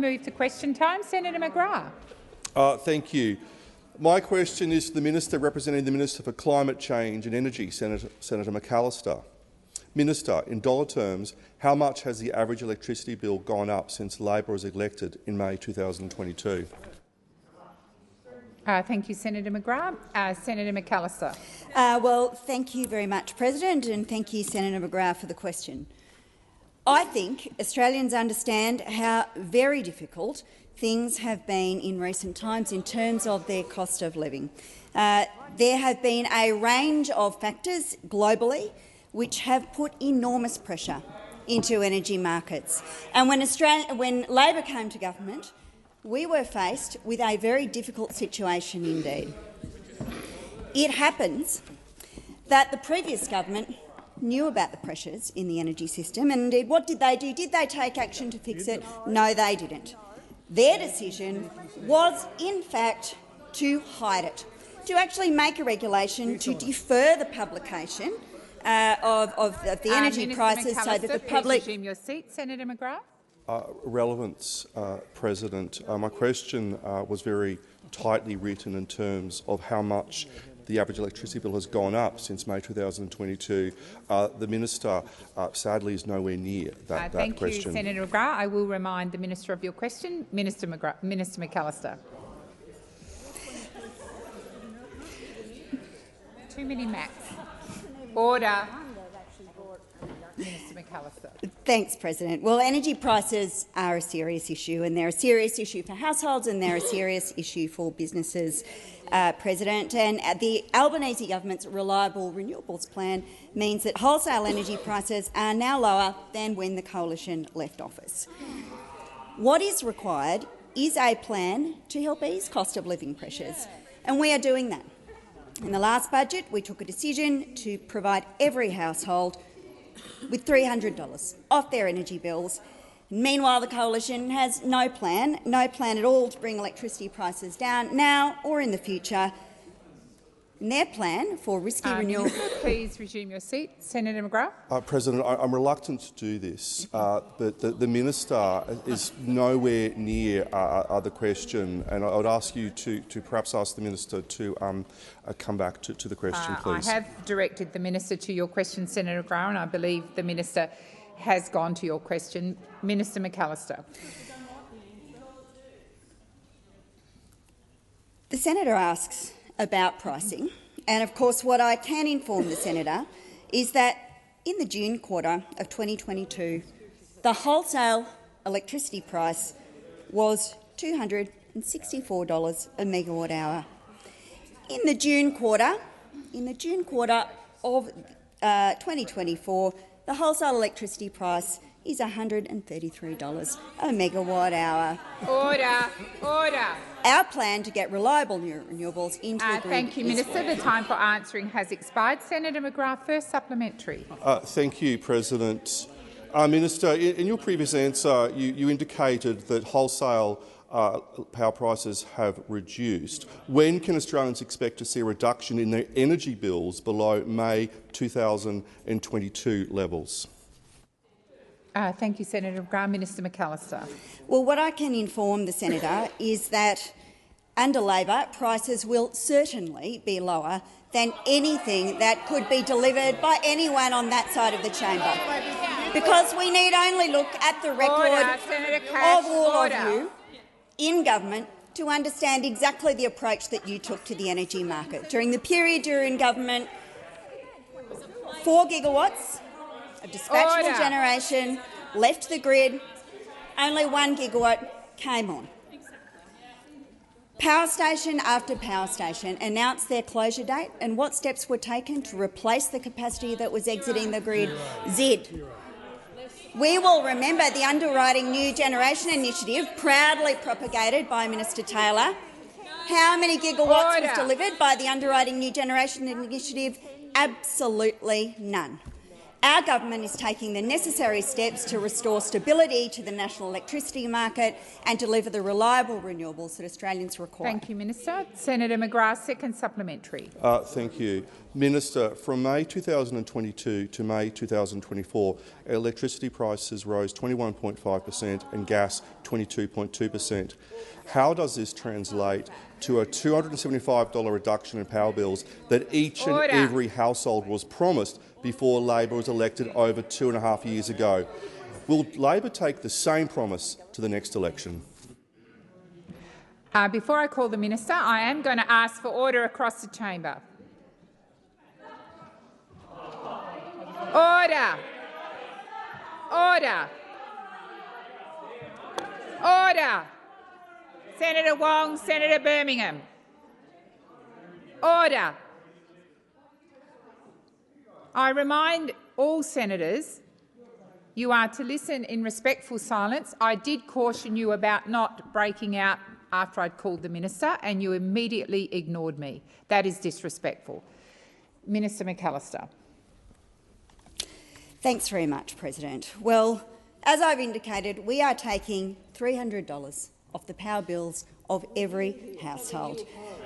remove the question time. Senator McGrath. Thank you. My question is to the Minister representing the Minister for Climate Change and Energy, Senator McAllister. Minister, in dollar terms, how much has the average electricity bill gone up since Labor was elected in May 2022? Thank you, Senator McGrath. Senator McAllister. Well, thank you very much, President, and thank you, Senator McGrath, for the question. I think Australians understand how very difficult things have been in recent times in terms of their cost of living. There have been a range of factors globally which have put enormous pressure into energy markets. And when Labor came to government, we were faced with a very difficult situation indeed. It happens that the previous government knew about the pressures in the energy system, and indeed, what did they do? Did they take action to fix it? No, they didn't. Their decision was, in fact, to hide it, to actually make a regulation to defer the publication of the energy prices so that the public— resume your seat. Senator McGrath. Relevance, President. My question was very tightly written in terms of how much the average electricity bill has gone up since May 2022. The Minister, sadly, is nowhere near that question. Thank you, Senator McGrath. I will remind the Minister of your question. Minister McAllister. 2 minutes max. Order. Minister McAllister. Thanks, President. Well, energy prices are a serious issue, and they're a serious issue for households and they're a serious issue for businesses, President. And the Albanese government's Reliable Renewables plan means that wholesale energy prices are now lower than when the coalition left office. What is required is a plan to help ease cost of living pressures, and we are doing that. In the last budget, we took a decision to provide every household with $300 off their energy bills. Meanwhile, the coalition has no plan at all to bring electricity prices down now or in the future. And their plan for risky renewal— Please resume your seat. Senator McGrath. President, I'm reluctant to do this, but the Minister is nowhere near the question, and I would ask you to perhaps ask the Minister to come back to the question, please. I have directed the Minister to your question, Senator McGrath, and I believe the Minister has gone to your question. Minister McAllister. The Senator asks about pricing, and of course what I can inform the Senator is that in the June quarter of 2022, the wholesale electricity price was $264 a megawatt hour. In the June quarter of 2024, the wholesale electricity price is $133 a megawatt hour. Order. Our plan to get reliable renewables into the grid— Thank you, Minister. The time for answering has expired. Senator McGrath, first supplementary. Thank you, President. Minister, in your previous answer, you indicated that wholesale power prices have reduced. When can Australians expect to see a reduction in their energy bills below May 2022 levels? Thank you, Senator McGrath. Minister McAllister. Well, what I can inform the Senator is that under Labor, prices will certainly be lower than anything that could be delivered by anyone on that side of the chamber, because we need only look at the record of all of you in government to understand exactly the approach that you took to the energy market. During the period you were in government, 4 gigawatts of dispatchable generation left the grid, only 1 gigawatt came on. Power station after power station announced their closure date, and what steps were taken to replace the capacity that was exiting the grid? Zid. We will remember the Underwriting New Generation initiative, proudly propagated by Minister Taylor. How many gigawatts was delivered by the Underwriting New Generation initiative? Absolutely none. Our government is taking the necessary steps to restore stability to the national electricity market and deliver the reliable renewables that Australians require. Thank you, Minister. Senator McGrath, second supplementary. Thank you. Minister, from May 2022 to May 2024, electricity prices rose 21.5% and gas 22.2%. How does this translate to a $275 reduction in power bills that each and every household was promised before Labor was elected over 2.5 years ago? Will Labor take the same promise to the next election? Before I call the minister, I am going to ask for order across the chamber. Order. Order. Order. Senator Wong, Senator Birmingham. Order. I remind all senators you are to listen in respectful silence. I did caution you about not breaking out after I'd called the minister, and you immediately ignored me. That is disrespectful. Minister McAllister. Thanks very much, President. Well, as I've indicated, we are taking $300 off the power bills of every household.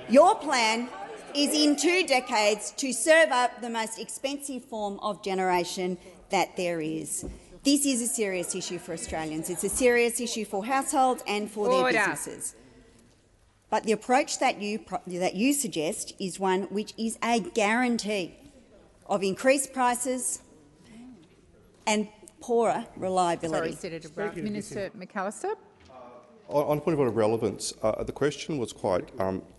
Your plan is in 2 decades to serve up the most expensive form of generation that there is. This is a serious issue for Australians. It's a serious issue for households and for their businesses. But the approach that you suggest is one which is a guarantee of increased prices and poorer reliability. Sorry, Senator Brown. Minister McAllister. On a point of relevance, the question was quite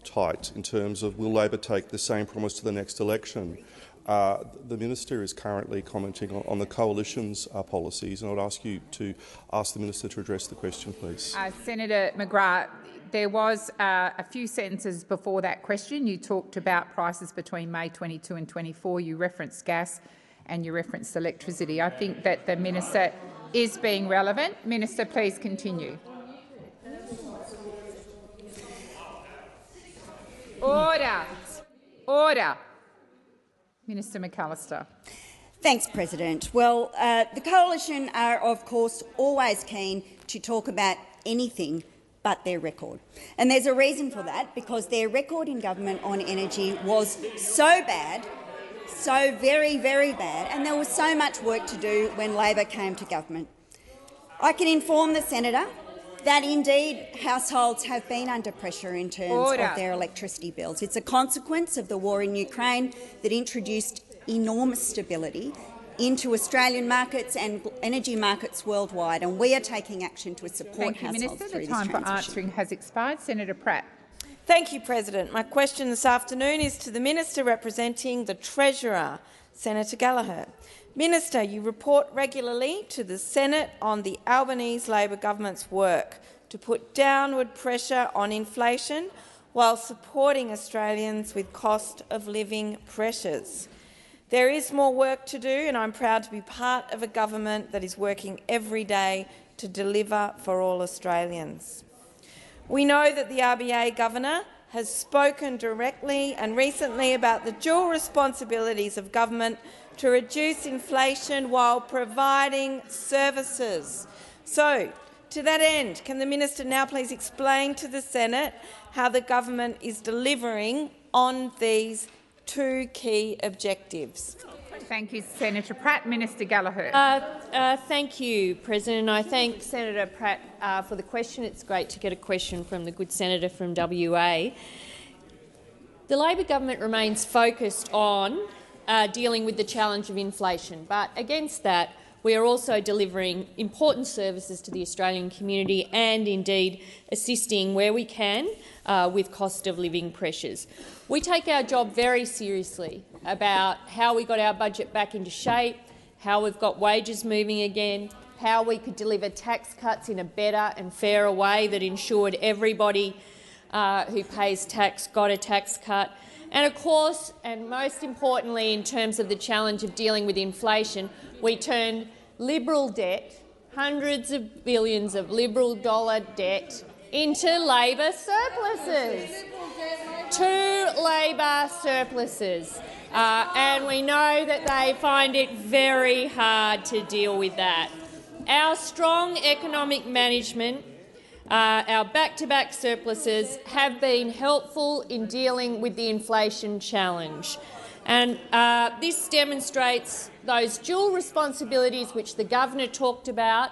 tight in terms of will Labor take the same promise to the next election. The minister is currently commenting on the coalition's policies, and I would ask you to ask the minister to address the question, please. Senator McGrath, there was a few sentences before that question. You talked about prices between May 22 and 24. You referenced gas and you referenced electricity. I think that the minister is being relevant. Minister, please continue. Order. Order. Minister McAllister. Thanks, President. Well, the Coalition are, of course, always keen to talk about anything but their record. And there's a reason for that, because their record in government on energy was so bad, so very, very bad, and there was so much work to do when Labor came to government. I can inform the senator that indeed households have been under pressure in terms of their electricity bills. It's a consequence of the war in Ukraine that introduced enormous stability into Australian markets and energy markets worldwide, and we are taking action to support households through this transition. Thank you, Minister. The time for answering has expired. Senator Pratt. Thank you, President. My question this afternoon is to the Minister representing the Treasurer, Senator Gallagher. Minister, you report regularly to the Senate on the Albanese Labor government's work to put downward pressure on inflation while supporting Australians with cost of living pressures. There is more work to do, and I'm proud to be part of a government that is working every day to deliver for all Australians. We know that the RBA Governor has spoken directly and recently about the dual responsibilities of government to reduce inflation while providing services. So, to that end, can the minister now please explain to the Senate how the government is delivering on these 2 key objectives? Thank you, Senator Pratt. Minister Gallagher. Thank you, President. I thank Senator Pratt for the question. It's great to get a question from the good senator from WA. The Labor government remains focused on dealing with the challenge of inflation, but against that, we are also delivering important services to the Australian community and, indeed, assisting where we can with cost of living pressures. We take our job very seriously about how we got our budget back into shape, how we've got wages moving again, how we could deliver tax cuts in a better and fairer way that ensured everybody who pays tax got a tax cut. And of course, and most importantly in terms of the challenge of dealing with inflation, we turned Liberal debt, hundreds of billions of Liberal dollar debt, into Labor surpluses. 2 Labor surpluses. and we know that they find it very hard to deal with that. Our strong economic management, our back-to-back surpluses have been helpful in dealing with the inflation challenge. And this demonstrates those dual responsibilities which the Governor talked about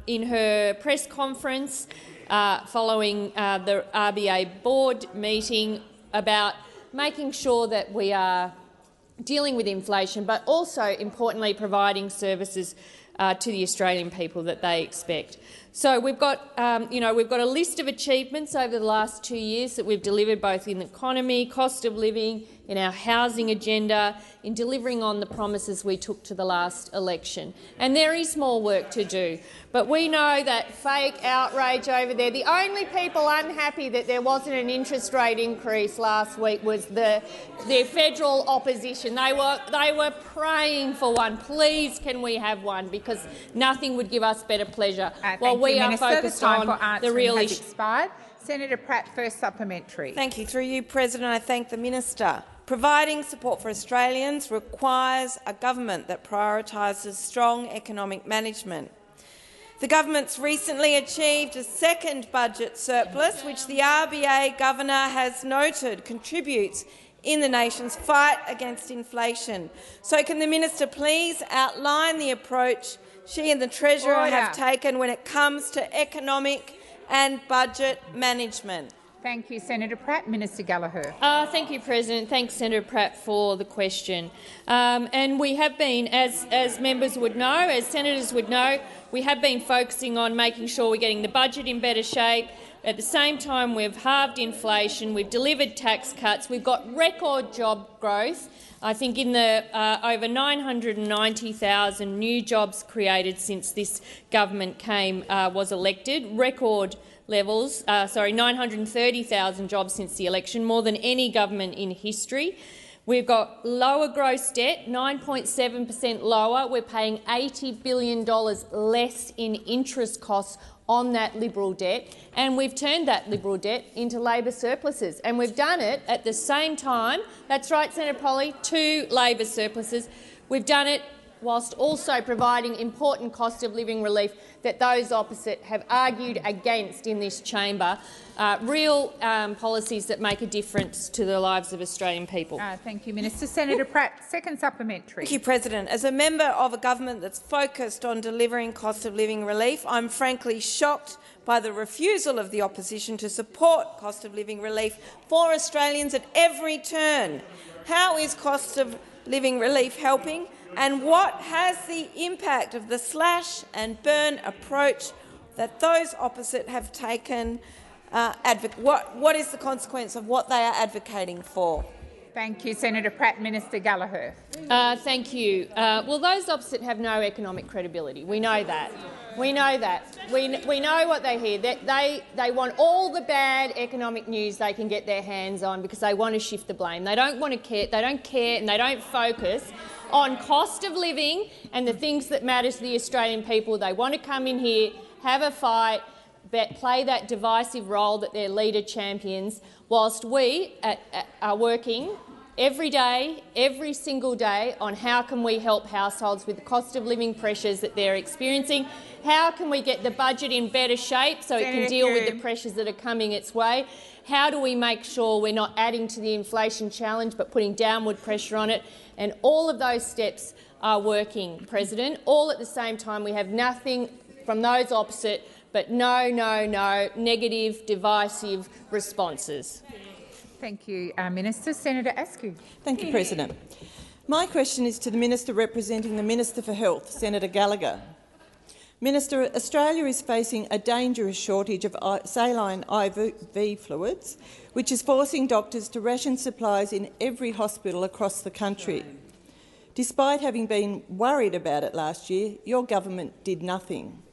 in her press conference following the RBA board meeting about making sure that we are dealing with inflation, but also, importantly, providing services to the Australian people that they expect. So we've got a list of achievements over the last 2 years that we've delivered both in the economy, cost of living, in our housing agenda, in delivering on the promises we took to the last election. And there is more work to do. But we know that fake outrage over there, the only people unhappy that there wasn't an interest rate increase last week was the federal opposition. They were praying for one. Please can we have one, because nothing would give us better pleasure. While we are focused on the real issue. Senator Pratt, first supplementary. Thank you. Through you, President, I thank the minister. Providing support for Australians requires a government that prioritises strong economic management. The government's recently achieved a second budget surplus, which the RBA governor has noted contributes in the nation's fight against inflation. So can the minister please outline the approach she and the Treasurer have taken when it comes to economic and budget management? Thank you, Senator Pratt. Minister Gallagher. Thank you, President. Thanks, Senator Pratt, for the question. And we have been, as members would know, as senators would know, we have been focusing on making sure we're getting the budget in better shape. At the same time, we've halved inflation, we've delivered tax cuts, we've got record job growth. I think in the over 990,000 new jobs created since this government was elected, record levels, 930,000 jobs since the election, more than any government in history. We've got lower gross debt, 9.7% lower. We're paying $80 billion less in interest costs on that Liberal debt, and we've turned that Liberal debt into Labor surpluses. And we've done it at the same time. That's right, Senator Polley, 2 Labor surpluses. We've done it whilst also providing important cost of living relief that those opposite have argued against in this chamber, real policies that make a difference to the lives of Australian people. Thank you, Minister. Senator Pratt, second supplementary. Thank you, President. As a member of a government that's focused on delivering cost of living relief, I'm frankly shocked by the refusal of the opposition to support cost of living relief for Australians at every turn. How is cost of living relief helping? And what has the impact of the slash and burn approach that those opposite have taken? What is the consequence of what they are advocating for? Thank you, Senator Pratt. Minister Gallagher. Thank you. Well, those opposite have no economic credibility. We know that. We know that. We know what they hear. They want all the bad economic news they can get their hands on because they want to shift the blame. They don't want to care. They don't care, and they don't focus on cost of living and the things that matter to the Australian people. They want to come in here, have a fight, play that divisive role that their leader champions, whilst we are working every day, every single day, on how can we help households with the cost of living pressures that they're experiencing. How can we get the budget in better shape so it can deal with the pressures that are coming its way? How do we make sure we're not adding to the inflation challenge but putting downward pressure on it? And all of those steps are working, President. All at the same time, we have nothing from those opposite but no, negative, divisive responses. Thank you, Minister. Senator Askew. Thank you, President. My question is to the Minister representing the Minister for Health, Senator Gallagher. Minister, Australia is facing a dangerous shortage of saline IV fluids, which is forcing doctors to ration supplies in every hospital across the country. Despite having been worried about it last year, your government did nothing.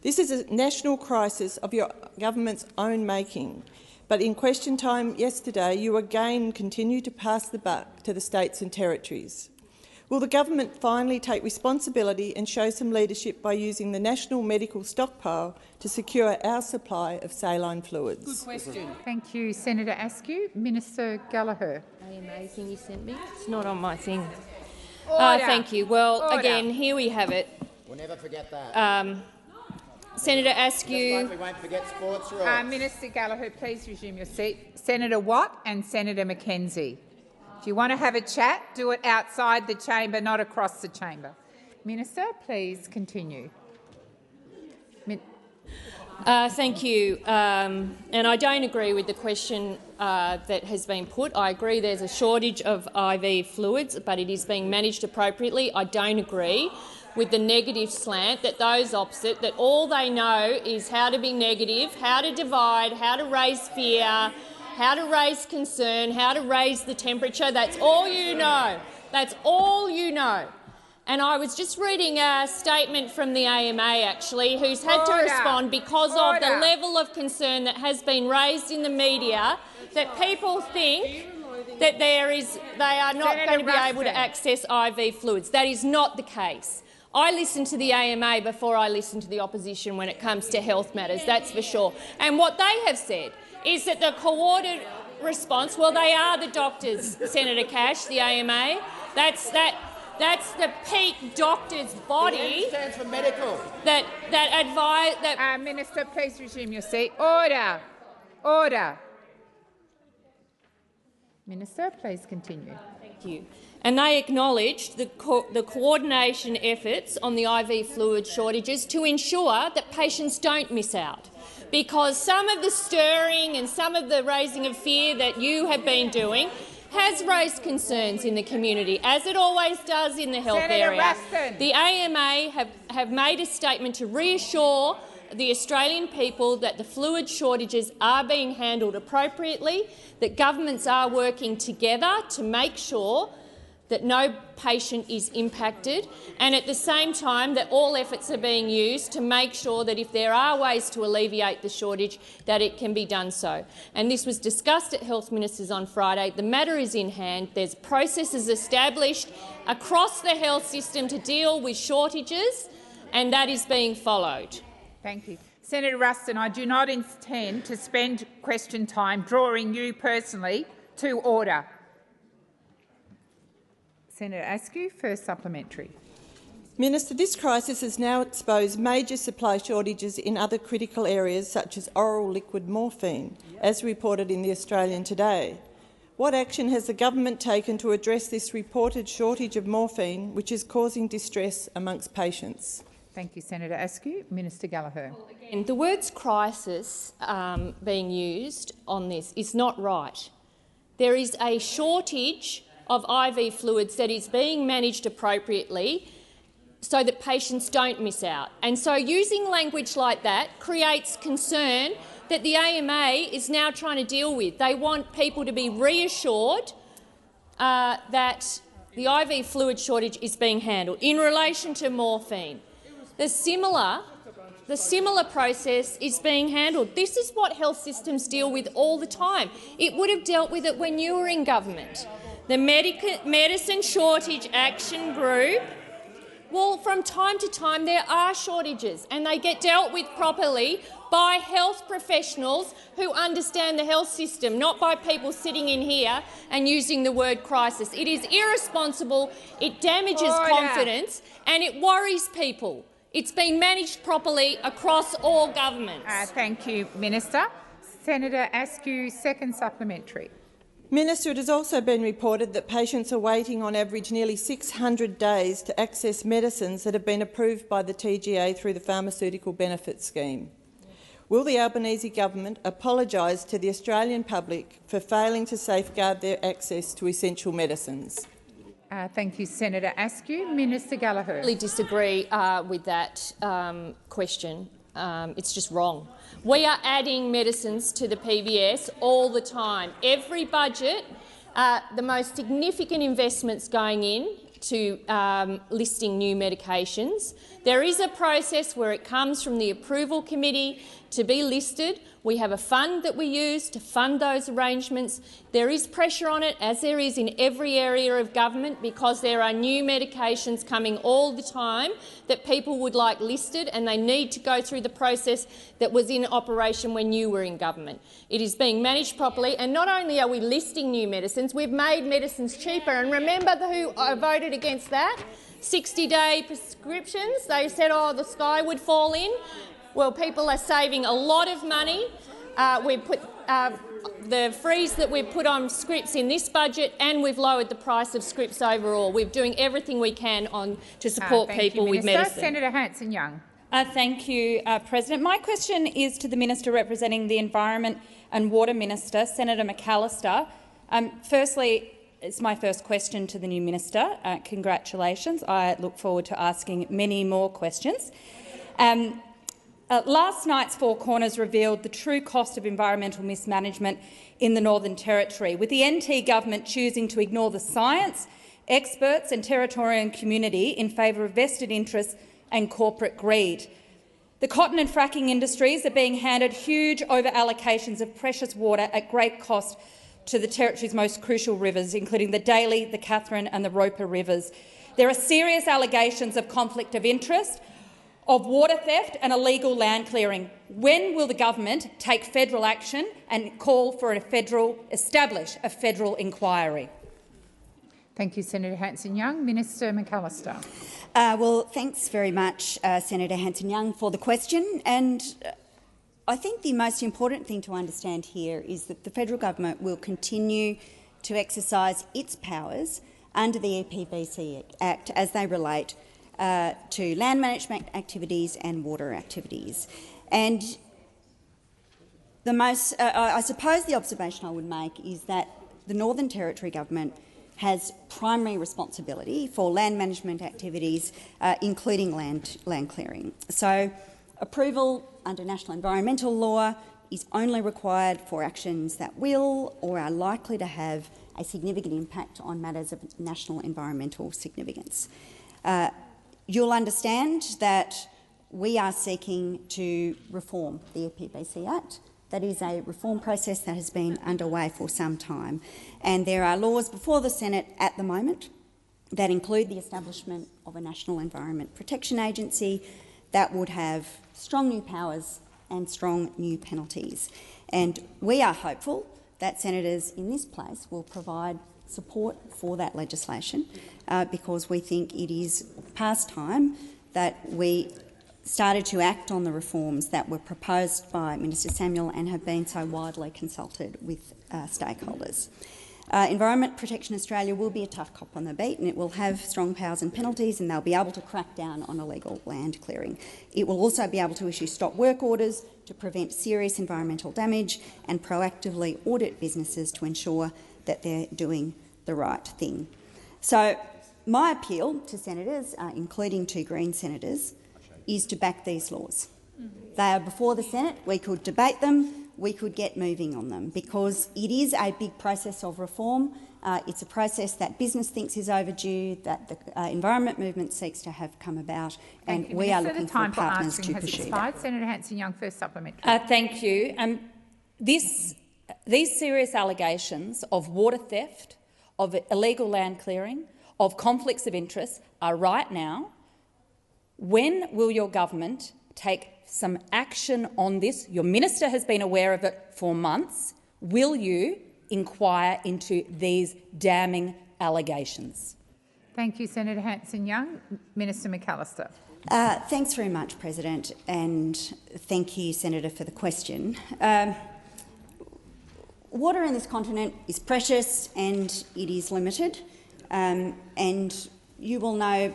This is a national crisis of your government's own making, but in question time yesterday you again continue to pass the buck to the states and territories. Will the government finally take responsibility and show some leadership by using the National Medical Stockpile to secure our supply of saline fluids? Good question. Thank you, Senator Askew. Minister Gallagher. AMA thing you sent me? It's not on my thing. Order. Thank you. Well, Order. again, here we have it. We'll never forget that. Senator Askew. Just like we won't forget sports rules. Minister Gallagher, please resume your seat. Senator Watt and Senator McKenzie. If you want to have a chat, do it outside the chamber, not across the chamber. Minister, please continue. Thank you. And I don't agree with the question that has been put. I agree there's a shortage of IV fluids, but it is being managed appropriately. I don't agree with the negative slant that those opposite, that all they know is how to be negative, how to divide, how to raise fear, how to raise concern, how to raise the temperature. That's all you know. That's all you know. And I was just reading a statement from the AMA, actually, who's had to respond because of the level of concern that has been raised in the media, that people think that they are not going to be able to access IV fluids. That is not the case. I listen to the AMA before I listen to the opposition when it comes to health matters, that's for sure. And what they have said is that the coordinated response, well, they are the doctors, Senator Cash, the AMA. That's the peak doctors' body. Stands for medical. That advise that. Minister, please resume your seat. Order. Order. Minister, please continue. Thank you. And they acknowledged the coordination efforts on the IV fluid shortages to ensure that patients don't miss out. Because some of the stirring and some of the raising of fear that you have been doing has raised concerns in the community, as it always does in the health area. Ruston. The AMA have made a statement to reassure the Australian people that the fluid shortages are being handled appropriately, that governments are working together to make sure that no patient is impacted, and at the same time that all efforts are being used to make sure that if there are ways to alleviate the shortage, that it can be done so. And this was discussed at Health Ministers on Friday. The matter is in hand. There's processes established across the health system to deal with shortages, and that is being followed. Thank you. Senator Ruston, I do not intend to spend question time drawing you personally to order. Senator Askew, first supplementary. Minister, this crisis has now exposed major supply shortages in other critical areas such as oral liquid morphine, as reported in The Australian today. What action has the government taken to address this reported shortage of morphine, which is causing distress amongst patients? Thank you, Senator Askew. Minister Gallagher. Again, the words crisis being used on this is not right. There is a shortage of IV fluids that is being managed appropriately so that patients don't miss out. And so using language like that creates concern that the AMA is now trying to deal with. They want people to be reassured that the IV fluid shortage is being handled. In relation to morphine, the similar process is being handled. This is what health systems deal with all the time. It would have dealt with it when you were in government. The Medicine Shortage Action Group, well, from time to time there are shortages and they get dealt with properly by health professionals who understand the health system, not by people sitting in here and using the word crisis. It is irresponsible, it damages confidence and it worries people. It's been managed properly across all governments. Thank you, Minister. Senator Askew, second supplementary. Minister, it has also been reported that patients are waiting on average nearly 600 days to access medicines that have been approved by the TGA through the Pharmaceutical Benefits Scheme. Will the Albanese government apologise to the Australian public for failing to safeguard their access to essential medicines? Thank you, Senator Askew. Minister Gallagher. I really disagree with that question. It's just wrong. We are adding medicines to the PBS all the time. Every budget, the most significant investments going in to listing new medications. There is a process where it comes from the approval committee to be listed. We have a fund that we use to fund those arrangements. There is pressure on it, as there is in every area of government, because there are new medications coming all the time that people would like listed, and they need to go through the process that was in operation when you were in government. It is being managed properly, and not only are we listing new medicines, we've made medicines cheaper. And remember who voted against that? 60-day prescriptions. They said, oh, the sky would fall in. Well, people are saving a lot of money. We've put the freeze that we've put on scripts in this budget, and we've lowered the price of scripts overall. We're doing everything we can to support people with medicine. Senator Hanson-Young. Thank you, President. My question is to the Minister representing the Environment and Water Minister, Senator McAllister. Firstly, it's my first question to the new minister. Congratulations. I look forward to asking many more questions. Last night's Four Corners revealed the true cost of environmental mismanagement in the Northern Territory, with the NT government choosing to ignore the science, experts and Territorian community in favour of vested interests and corporate greed. The cotton and fracking industries are being handed huge over-allocations of precious water at great cost to the Territory's most crucial rivers, including the Daly, the Katherine and the Roper rivers. There are serious allegations of conflict of interest, of water theft and illegal land clearing. When will the government take federal action and call for establish a federal inquiry? Thank you, Senator Hanson-Young. Minister McAllister. Well, thanks very much, Senator Hanson-Young, for the question. And I think the most important thing to understand here is that the federal government will continue to exercise its powers under the EPBC Act as they relate to land management activities and water activities. And I suppose the observation I would make is that the Northern Territory government has primary responsibility for land management activities, including land clearing. So approval under national environmental law is only required for actions that will or are likely to have a significant impact on matters of national environmental significance. You'll understand that we are seeking to reform the EPBC Act. That is a reform process that has been underway for some time, and there are laws before the Senate at the moment that include the establishment of a National Environment Protection Agency that would have strong new powers and strong new penalties. And we are hopeful that senators in this place will provide support for that legislation because we think it is past time that we started to act on the reforms that were proposed by Minister Samuel and have been so widely consulted with stakeholders. Environment Protection Australia will be a tough cop on the beat, and it will have strong powers and penalties, and they'll be able to crack down on illegal land clearing. It will also be able to issue stop work orders to prevent serious environmental damage and proactively audit businesses to ensure that they're doing the right thing. So my appeal to senators, including two Green senators, is to back these laws. They are before the Senate. We could debate them. We could get moving on them because it is a big process of reform. It's a process that business thinks is overdue, that the environment movement seeks to have come about, and we are looking for partners to pursue that. Senator Hanson-Young, first supplementary. Thank you. These serious allegations of water theft, of illegal land clearing, of conflicts of interest are right now. When will your government take some action on this? Your minister has been aware of it for months. Will you inquire into these damning allegations? Thank you, Senator Hanson-Young. Minister McAllister. Thanks very much, President, and thank you, Senator, for the question. Water in this continent is precious and it is limited. And you will know,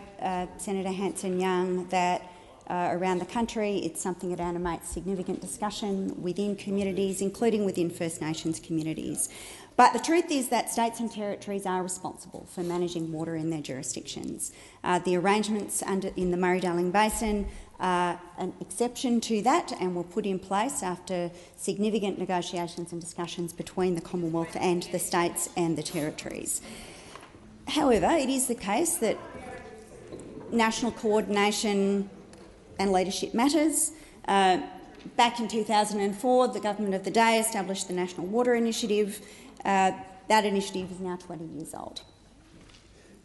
Senator Hanson-Young, that around the country it's something that animates significant discussion within communities, including within First Nations communities. But the truth is that states and territories are responsible for managing water in their jurisdictions. The arrangements in the Murray-Darling Basin are an exception to that and were put in place after significant negotiations and discussions between the Commonwealth and the states and the territories. However, it is the case that national coordination and leadership matters. Back in 2004, the government of the day established the National Water Initiative. That initiative is now 20 years old.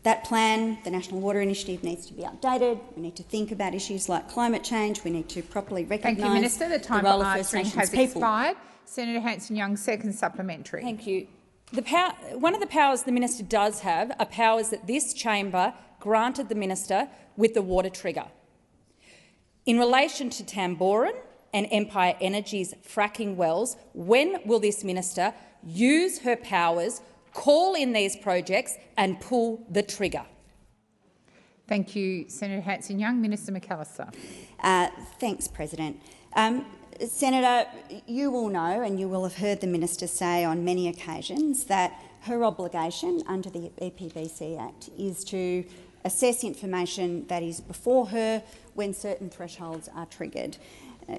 That plan, the National Water Initiative, needs to be updated. We need to think about issues like climate change. We need to properly recognise Thank you, Minister. The time role for of First answering Nations has people. expired. Senator Hanson-Young, second supplementary. Thank you. One of the powers the minister does have are powers that this chamber granted the minister with the water trigger. In relation to Tamboran and Empire Energy's fracking wells, when will this minister use her powers, call in these projects and pull the trigger? Thank you, Senator Hanson-Young. Minister McAllister. Thanks, President. Senator, you will know and you will have heard the minister say on many occasions that her obligation under the EPBC Act is to assess information that is before her when certain thresholds are triggered.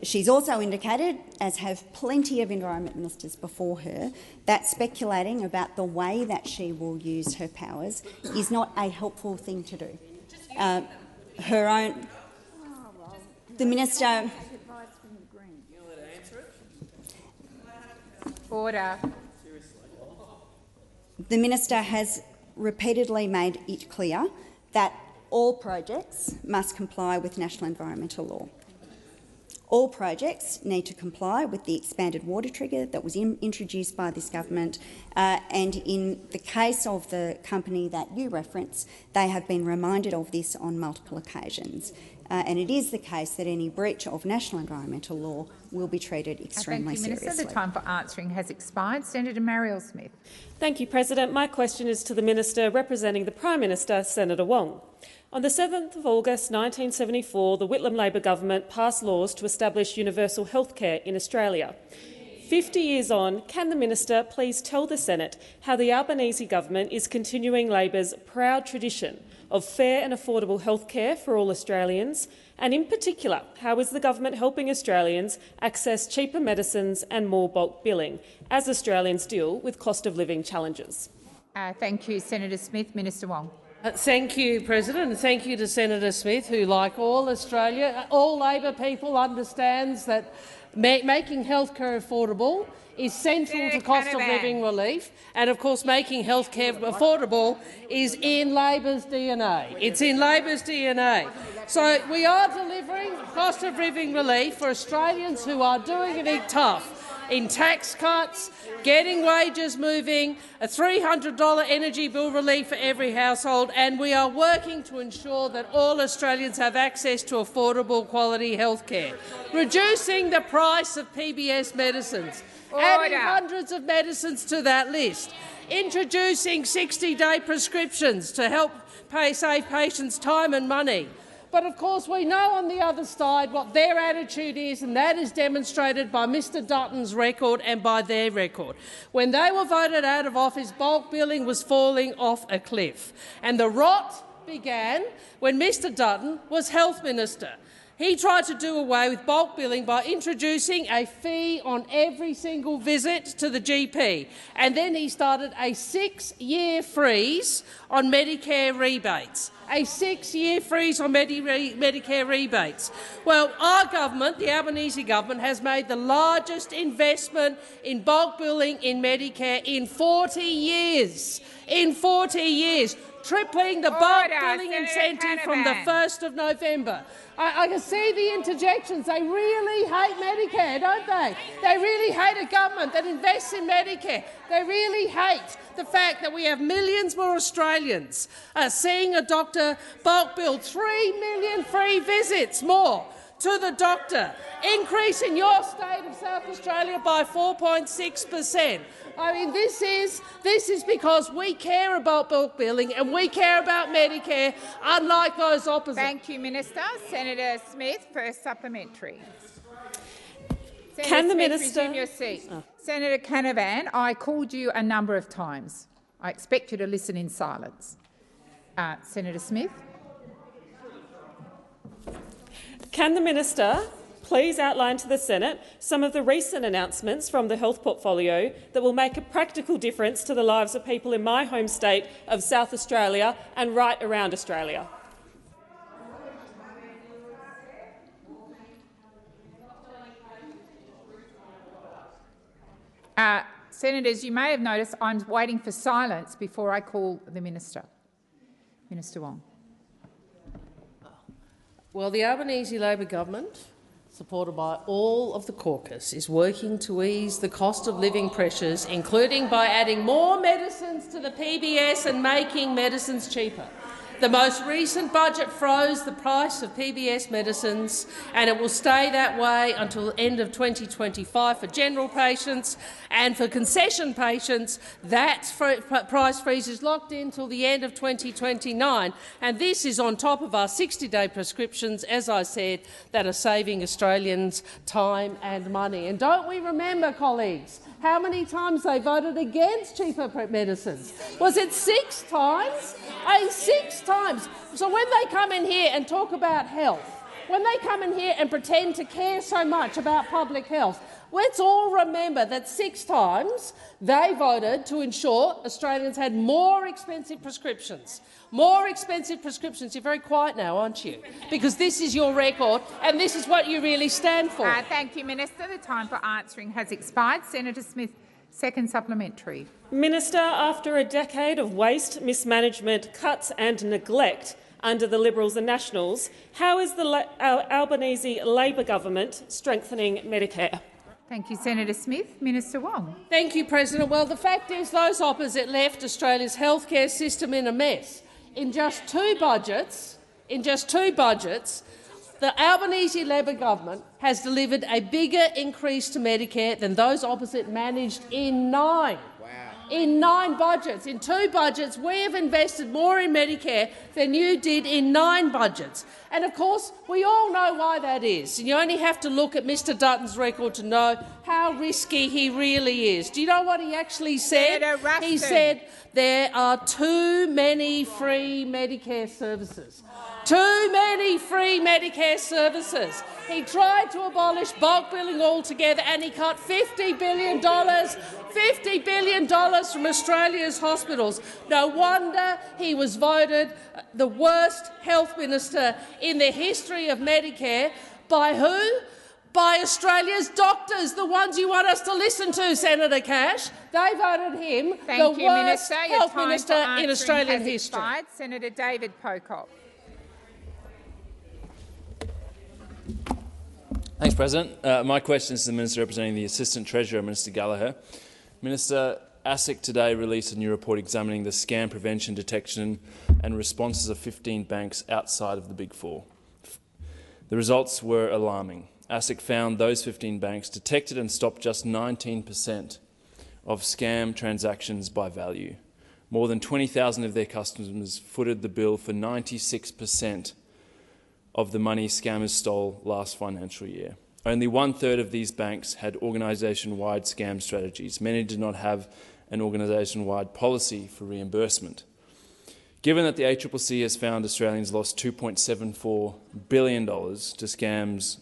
She's also indicated, as have plenty of environment ministers before her, that speculating about the way that she will use her powers is not a helpful thing to do. The minister. Order. The minister has repeatedly made it clear that all projects must comply with national environmental law. All projects need to comply with the expanded water trigger that was introduced by this government, and in the case of the company that you reference, they have been reminded of this on multiple occasions. And it is the case that any breach of national environmental law will be treated extremely seriously. Thank you, Minister. The time for answering has expired. Senator Marielle Smith. Thank you, President. My question is to the Minister representing the Prime Minister, Senator Wong. On the 7th of August 1974, the Whitlam Labor government passed laws to establish universal health care in Australia. 50 years on, can the Minister please tell the Senate how the Albanese government is continuing Labor's proud tradition of fair and affordable health care for all Australians, and in particular, how is the government helping Australians access cheaper medicines and more bulk billing as Australians deal with cost of living challenges? Thank you, Senator Smith. Minister Wong. Thank you, President, and thank you to Senator Smith, who, like all Labor people, understands that making healthcare affordable is central to cost of living relief, and of course making healthcare affordable is in Labor's DNA. It's in Labor's DNA. So we are delivering cost of living relief for Australians who are doing it tough in tax cuts, getting wages moving, a $300 energy bill relief for every household, and we are working to ensure that all Australians have access to affordable quality health care, reducing the price of PBS medicines, adding hundreds of medicines to that list, introducing 60-day prescriptions to help save patients time and money. But of course we know on the other side what their attitude is, and that is demonstrated by Mr Dutton's record and by their record. When they were voted out of office, bulk billing was falling off a cliff, and the rot began when Mr Dutton was Health Minister. He tried to do away with bulk billing by introducing a fee on every single visit to the GP, and then he started a 6-year freeze on Medicare rebates. A 6-year freeze on Medicare rebates. Well, our government, the Albanese government, has made the largest investment in bulk billing in Medicare in 40 years. In 40 years, tripling the bulk billing incentive from the 1st of November. I can see the interjections. They really hate Medicare, don't they? They really hate a government that invests in Medicare. They really hate the fact that we have millions more Australians seeing a doctor bulk bill, 3 million free visits more to the doctor, increase in your state of South Australia by 4.6%. I mean, this is because we care about bulk billing and we care about Medicare, unlike those opposite. Thank you, Minister. Senator Smith, first supplementary. Can the Smith, Minister resume your seat? Senator Canavan, I called you a number of times. I expect you to listen in silence. Senator Smith. Can the Minister please outline to the Senate some of the recent announcements from the health portfolio that will make a practical difference to the lives of people in my home state of South Australia and right around Australia? Senators, you may have noticed I'm waiting for silence before I call the minister. Minister Wong. Well, the Albanese Labor government, supported by all of the caucus, is working to ease the cost of living pressures, including by adding more medicines to the PBS and making medicines cheaper. The most recent budget froze the price of PBS medicines, and it will stay that way until the end of 2025 for general patients, and for concession patients, that price freeze is locked in until the end of 2029. And this is on top of our 60-day prescriptions, as I said, that are saving Australians time and money. And don't we remember, colleagues, how many times they voted against cheaper medicines? Was it 6 times? 6 times. So when they come in here and talk about health, when they come in here and pretend to care so much about public health, let's all remember that 6 times they voted to ensure Australians had more expensive prescriptions. More expensive prescriptions. You're very quiet now, aren't you? Because this is your record and this is what you really stand for. Thank you, Minister. The time for answering has expired. Senator Smith, second supplementary. Minister, after a decade of waste, mismanagement, cuts and neglect under the Liberals and Nationals, how is the Albanese Labor government strengthening Medicare? Thank you, Senator Smith. Minister Wong. Thank you, President. Well, the fact is those opposite left Australia's healthcare system in a mess. In just two budgets, the Albanese Labor government has delivered a bigger increase to Medicare than those opposite managed in 9. In 9 budgets. In 2 budgets, we have invested more in Medicare than you did in 9 budgets. And of course, we all know why that is. And you only have to look at Mr Dutton's record to know how risky he really is. Do you know what he actually said? He said there are too many free Medicare services. Too many free Medicare services. He tried to abolish bulk billing altogether and he cut $50 billion from Australia's hospitals. No wonder he was voted the worst health minister in the history of Medicare. By who? By Australia's doctors, the ones you want us to listen to, Senator Cash. They voted him the worst health minister in Australian history. Senator David Pocock. Thanks, President. My question is to the Minister representing the Assistant Treasurer, Minister Gallagher. Minister, ASIC today released a new report examining the scam prevention, detection and responses of 15 banks outside of the Big Four. The results were alarming. ASIC found those 15 banks detected and stopped just 19% of scam transactions by value. More than 20,000 of their customers footed the bill for 96% of the money scammers stole last financial year. Only 1/3 of these banks had organisation-wide scam strategies. Many did not have an organisation-wide policy for reimbursement. Given that the ACCC has found Australians lost $2.74 billion to scams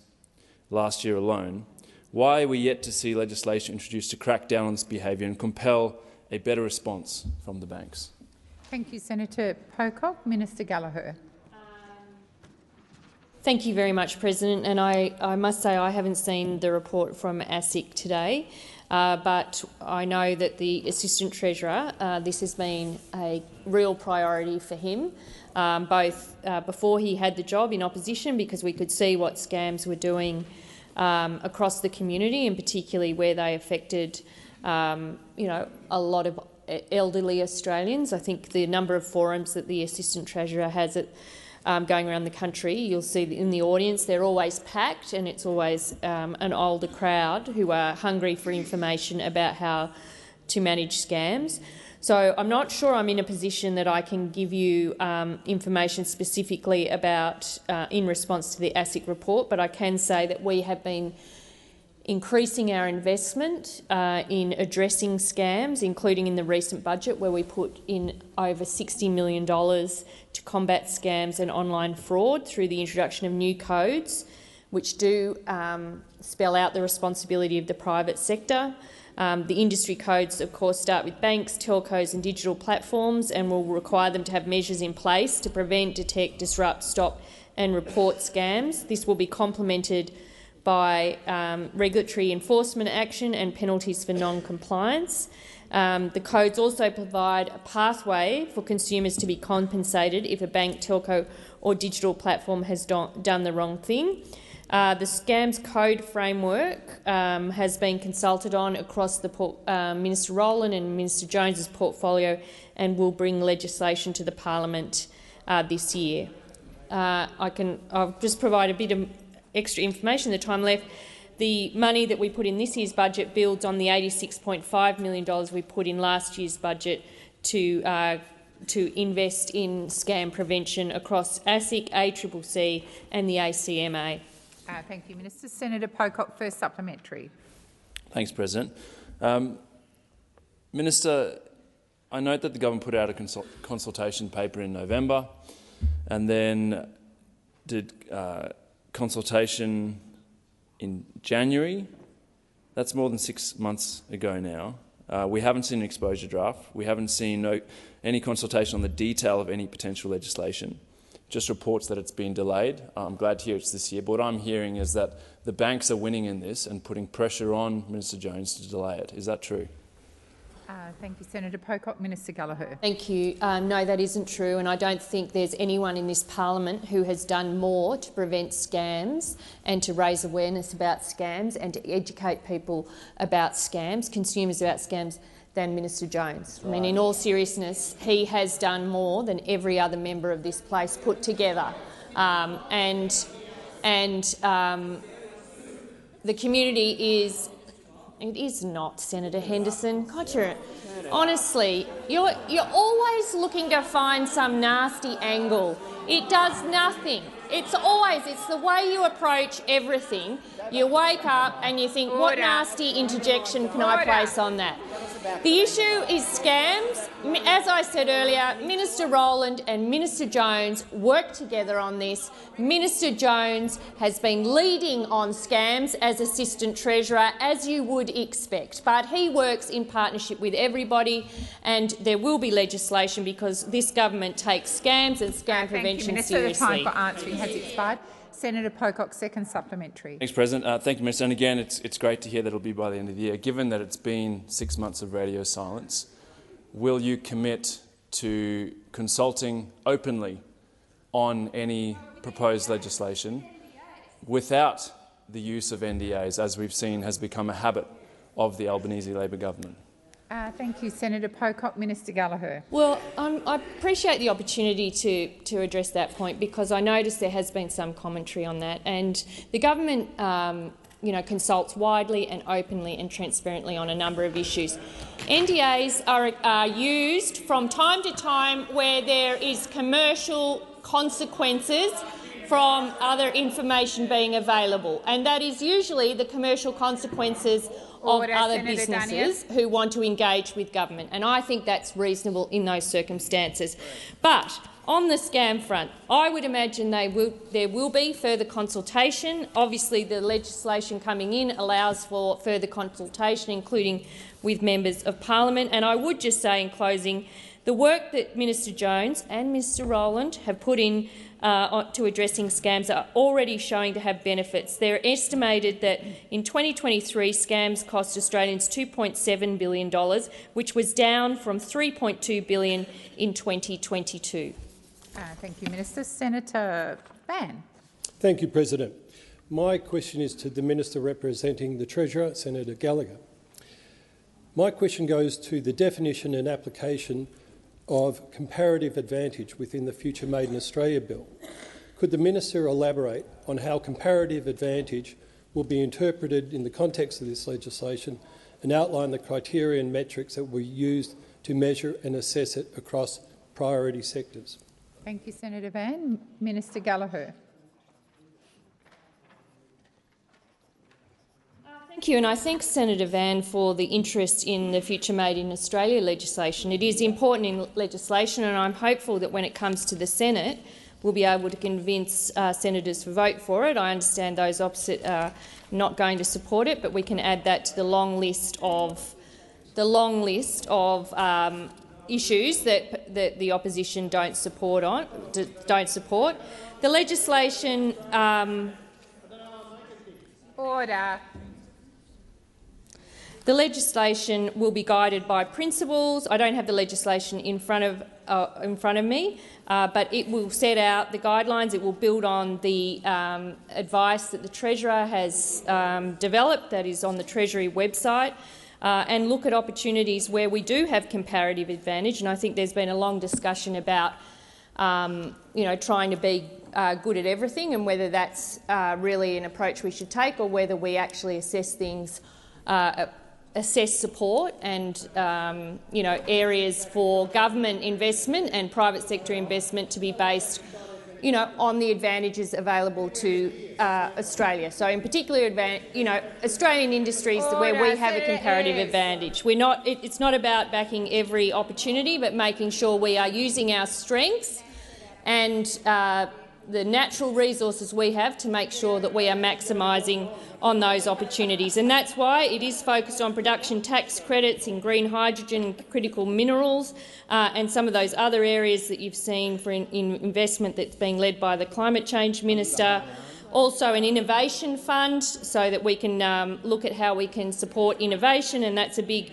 last year alone, why are we yet to see legislation introduced to crack down on this behaviour and compel a better response from the banks? Thank you, Senator Pocock. Minister Gallagher. Thank you very much, President. And I must say I haven't seen the report from ASIC today, but I know that the Assistant Treasurer, this has been a real priority for him, both before he had the job in opposition, because we could see what scams were doing across the community, and particularly where they affected a lot of elderly Australians. I think the number of forums that the Assistant Treasurer has going around the country, you'll see in the audience they're always packed, and it's always an older crowd who are hungry for information about how to manage scams. So I'm not sure I'm in a position that I can give you information specifically about in response to the ASIC report, but I can say that we have been increasing our investment in addressing scams, including in the recent budget where we put in over $60 million to combat scams and online fraud through the introduction of new codes, which do spell out the responsibility of the private sector. The industry codes, of course, start with banks, telcos and digital platforms, and will require them to have measures in place to prevent, detect, disrupt, stop and report scams. This will be complemented by regulatory enforcement action and penalties for non-compliance. The codes also provide a pathway for consumers to be compensated if a bank, telco or digital platform has done the wrong thing. The Scams Code framework has been consulted on across the Minister Rowland and Minister Jones's portfolio and will bring legislation to the parliament this year. I'll just provide a bit of extra information, the time left. The money that we put in this year's budget builds on the $86.5 million we put in last year's budget to invest in scam prevention across ASIC, ACCC and the ACMA. Thank you, Minister. Senator Pocock, first supplementary. Thanks, President. Minister, I note that the government put out a consultation paper in November and then did consultation in January. That's more than 6 months ago now. We haven't seen an exposure draft. We haven't seen any consultation on the detail of any potential legislation. Just reports that it's been delayed. I'm glad to hear it's this year, but what I'm hearing is that the banks are winning in this and putting pressure on Minister Jones to delay it. Is that true? Thank you, Senator Pocock. Minister Gallagher. Thank you. No, that isn't true, and I don't think there's anyone in this parliament who has done more to prevent scams and to raise awareness about scams and to educate people about scams, consumers about scams, than Minister Jones. I mean, in all seriousness, he has done more than every other member of this place put together. The community is... It is not, Senator Henderson. God, honestly, you're always looking to find some nasty angle. It does nothing. It's the way you approach everything. You wake up and you think, what nasty interjection can I place on that? The issue is scams. As I said earlier, Minister Rowland and Minister Jones work together on this. Minister Jones has been leading on scams as Assistant Treasurer, as you would expect, but he works in partnership with everybody, and there will be legislation because this government takes scams and scam prevention seriously. The time for answering has expired. Senator Pocock, second supplementary. Thanks, President. Thank you, Minister. And again, it's great to hear that it'll be by the end of the year. Given that it's been 6 months of radio silence, will you commit to consulting openly on any proposed legislation without the use of NDAs, as we've seen has become a habit of the Albanese Labor government? Thank you, Senator Pocock. Minister Gallagher. Well, I appreciate the opportunity to address that point because I notice there has been some commentary on that, and the government consults widely and openly and transparently on a number of issues. NDAs are used from time to time where there is commercial consequences from other information being available, and that is usually the commercial consequences of other businesses who want to engage with government, and I think that's reasonable in those circumstances. But on the scam front, I would imagine there will be further consultation. Obviously, the legislation coming in allows for further consultation, including with members of parliament. And I would just say in closing, the work that Minister Jones and Mr Rowland have put in to addressing scams are already showing to have benefits. They're estimated that in 2023 scams cost Australians $2.7 billion, which was down from $3.2 billion in 2022. Thank you, Minister. Senator Van. Thank you, President. My question is to the Minister representing the Treasurer, Senator Gallagher. My question goes to the definition and application of comparative advantage within the Future Made in Australia bill. Could the Minister elaborate on how comparative advantage will be interpreted in the context of this legislation and outline the criteria and metrics that will be used to measure and assess it across priority sectors? Thank you, Senator Van. Minister Gallagher. Thank you, and I thank Senator Van for the interest in the Future Made in Australia legislation. It is important in legislation, and I'm hopeful that when it comes to the Senate, we'll be able to convince senators to vote for it. I understand those opposite are not going to support it, but we can add that to the long list of issues that the opposition don't support. The legislation. Order. The legislation will be guided by principles. I don't have the legislation in front of me, but it will set out the guidelines. It will build on the advice that the Treasurer has developed, that is on the Treasury website, and look at opportunities where we do have comparative advantage. And I think there's been a long discussion about trying to be good at everything, and whether that's really an approach we should take, or whether we actually assess things, assess support and areas for government investment and private sector investment to be based on the advantages available to Australia. So in particular, Australian industries where we have a comparative advantage. It's not about backing every opportunity, but making sure we are using our strengths and the natural resources we have to make sure that we are maximising on those opportunities. And that's why it is focused on production tax credits in green hydrogen, critical minerals, and some of those other areas that you've seen for in investment that's being led by the Climate Change Minister. Also an innovation fund so that we can look at how we can support innovation, and that's a big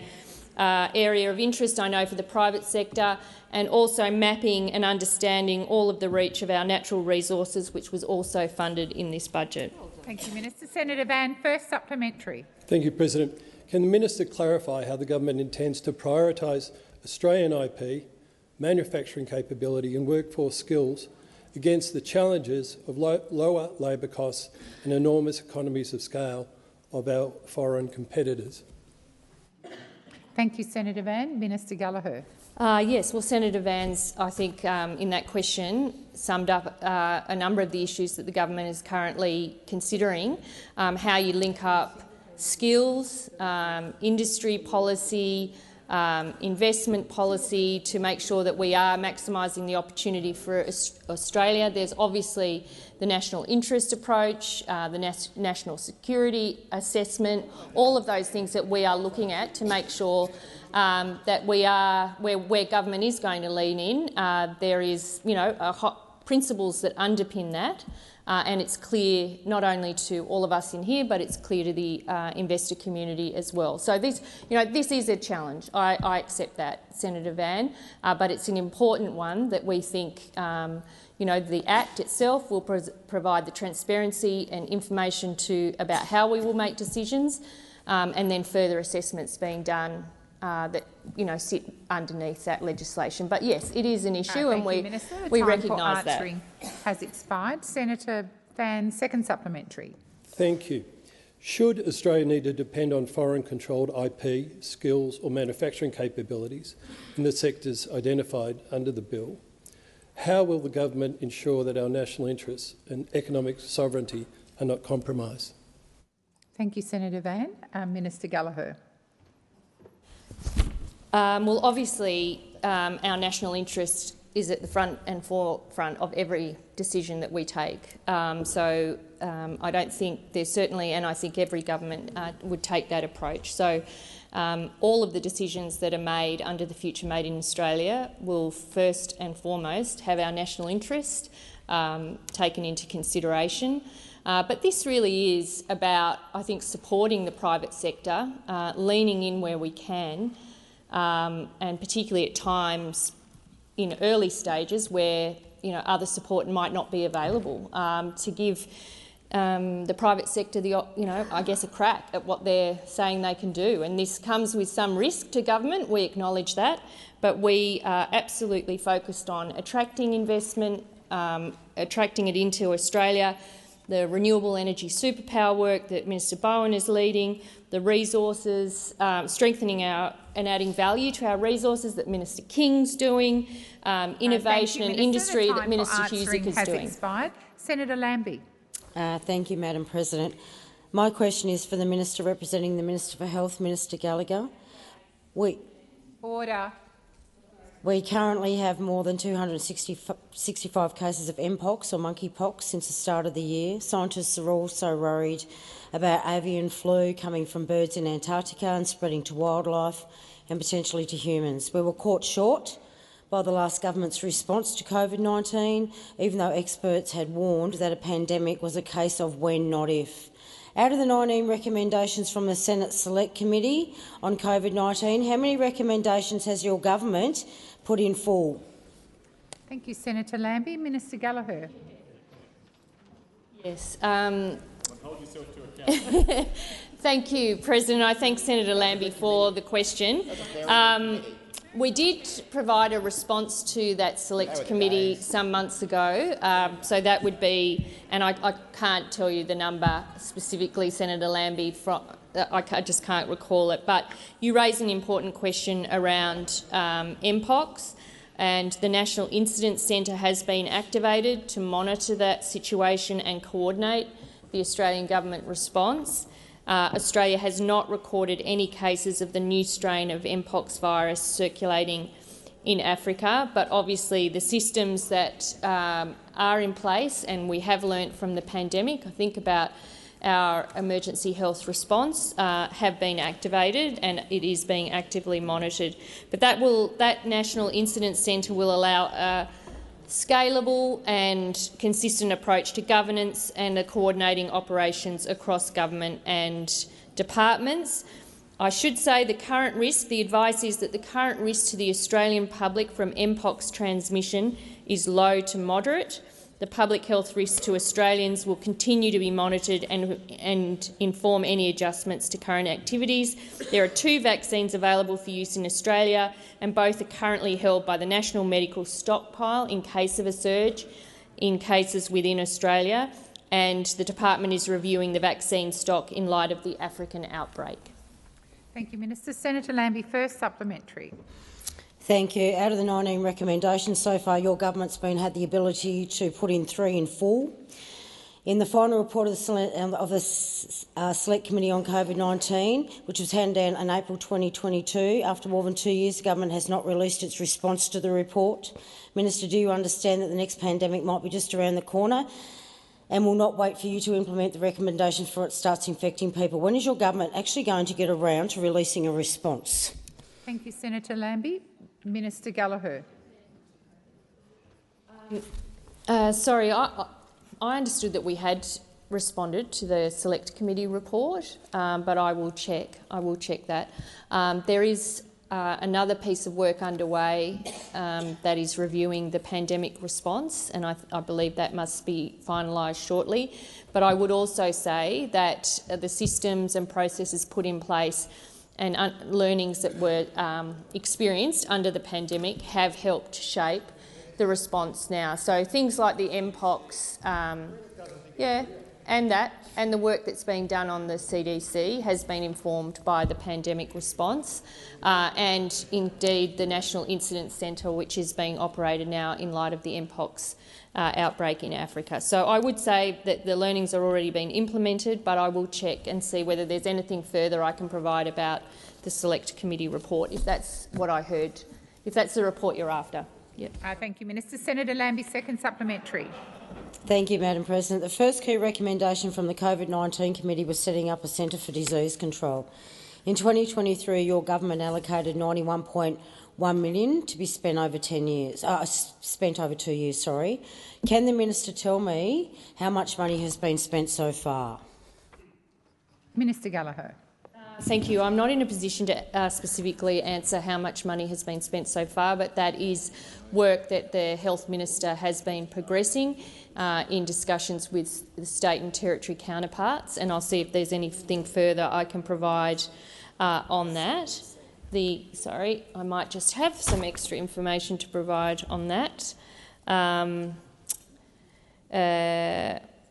area of interest, I know, for the private sector, and also mapping and understanding all of the reach of our natural resources, which was also funded in this budget. Thank you, Minister. Senator Van, first supplementary. Thank you, President. Can the Minister clarify how the government intends to prioritise Australian IP, manufacturing capability and workforce skills against the challenges of lower labour costs and enormous economies of scale of our foreign competitors? Thank you, Senator Van. Minister Gallagher. Yes, well, Senator Van's, I think, in that question summed up a number of the issues that the government is currently considering, how you link up skills, industry policy, investment policy to make sure that we are maximising the opportunity for Australia. There's obviously the national interest approach, the national security assessment, all of those things that we are looking at to make sure that we are, where government is going to lean in, there is, principles that underpin that, and it's clear not only to all of us in here, but it's clear to the investor community as well. So this is a challenge. I accept that, Senator Van, but it's an important one that we think, the Act itself will provide the transparency and information about how we will make decisions, and then further assessments being done that sit underneath that legislation. But yes, it is an issue, and we recognise that. Has expired. Senator Van, second supplementary. Thank you. Should Australia need to depend on foreign-controlled IP, skills or manufacturing capabilities in the sectors identified under the bill, how will the government ensure that our national interests and economic sovereignty are not compromised? Thank you, Senator Van. Minister Gallagher. Well, obviously, our national interest is at the front and forefront of every decision that we take. So I don't think there's certainly, and I think every government would take that approach. So all of the decisions that are made under the Future Made in Australia will first and foremost have our national interest taken into consideration. But this really is about, I think, supporting the private sector, leaning in where we can, and particularly at times in early stages where other support might not be available, to give the private sector the a crack at what they're saying they can do. And this comes with some risk to government, we acknowledge that, but we are absolutely focused on attracting investment, attracting it into Australia, the renewable energy superpower work that Minister Bowen is leading, the resources, strengthening and adding value to our resources that Minister King's doing, innovation and industry that Minister Cusick is doing. Expired. Senator Lambie. Thank you, Madam President. My question is for the Minister representing the Minister for Health, Minister Gallagher. Order. We currently have more than 265 cases of Mpox or monkeypox since the start of the year. Scientists are also worried about avian flu coming from birds in Antarctica and spreading to wildlife and potentially to humans. We were caught short by the last government's response to COVID-19, even though experts had warned that a pandemic was a case of when, not if. Out of the 19 recommendations from the Senate Select Committee on COVID-19, how many recommendations has your government put in full? Thank you, Senator Lambie. Minister Gallagher. Yes. Thank you, President. I thank Senator Lambie for the question. We did provide a response to that Select Committee some months ago, so that would be, and I can't tell you the number specifically, Senator Lambie, I just can't recall it, but you raise an important question around Mpox, and the National Incident Centre has been activated to monitor that situation and coordinate the Australian government response. Australia has not recorded any cases of the new strain of Mpox virus circulating in Africa, but obviously the systems that are in place, and we have learnt from the pandemic, I think about our emergency health response, have been activated and it is being actively monitored. But that National Incident Centre will allow a scalable and consistent approach to governance and coordinating operations across government and departments. I should say the advice is that the current risk to the Australian public from Mpox transmission is low to moderate. The public health risk to Australians will continue to be monitored and inform any adjustments to current activities. There are 2 vaccines available for use in Australia, and both are currently held by the National Medical Stockpile in case of a surge in cases within Australia, and the department is reviewing the vaccine stock in light of the African outbreak. Thank you, Minister. Senator Lambie, first supplementary. Thank you. Out of the 19 recommendations so far, your government's had the ability to put in 3 in full. In the final report of the Select Committee on COVID-19, which was handed down in April 2022, after more than 2 years, the government has not released its response to the report. Minister, do you understand that the next pandemic might be just around the corner and will not wait for you to implement the recommendations before it starts infecting people? When is your government actually going to get around to releasing a response? Thank you, Senator Lambie. Minister Gallagher. Sorry, I understood that we had responded to the Select Committee report, but I will check. That. There is another piece of work underway that is reviewing the pandemic response, and I believe that must be finalised shortly. But I would also say that the systems and processes put in place and learnings that were experienced under the pandemic have helped shape the response now. So things like the Mpox, and the work that's being done on the CDC has been informed by the pandemic response, and indeed the National Incident Centre, which is being operated now in light of the Mpox outbreak in Africa. So I would say that the learnings are already being implemented, but I will check and see whether there's anything further I can provide about the Select Committee report, if that's what I heard, if that's the report you're after. Yep. Thank you, Minister. Senator Lambie, second supplementary. Thank you, Madam President. The first key recommendation from the COVID-19 Committee was setting up a Centre for Disease Control. In 2023, your government allocated $91.1 million to be spent over 2 years. Can the minister tell me how much money has been spent so far? Minister Gallagher. Thank you. I'm not in a position to specifically answer how much money has been spent so far, but that is work that the Health Minister has been progressing in discussions with the state and territory counterparts, and I'll see if there's anything further I can provide on that. I might just have some extra information to provide on that.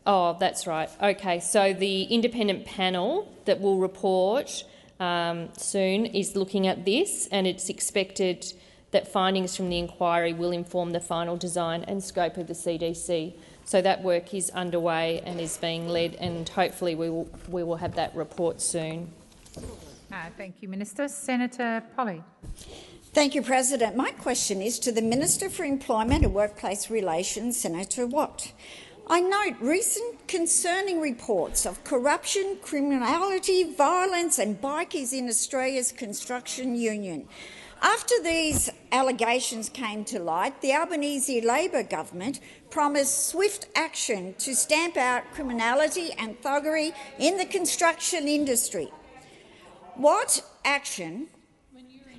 Oh, that's right. Okay, so the independent panel that will report soon is looking at this, and it's expected that findings from the inquiry will inform the final design and scope of the CDC. So that work is underway and is being led, and hopefully we will have that report soon. Thank you, Minister. Senator Polley. Thank you, President. My question is to the Minister for Employment and Workplace Relations, Senator Watt. I note recent concerning reports of corruption, criminality, violence and bikies in Australia's construction union. After these allegations came to light, the Albanese Labor government promised swift action to stamp out criminality and thuggery in the construction industry. What action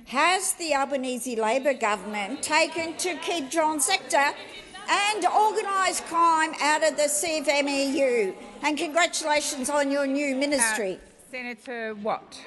has the Albanese Labor government taken to keep John Sector and organised crime out of the CFMEU? And congratulations on your new ministry. Senator Watt.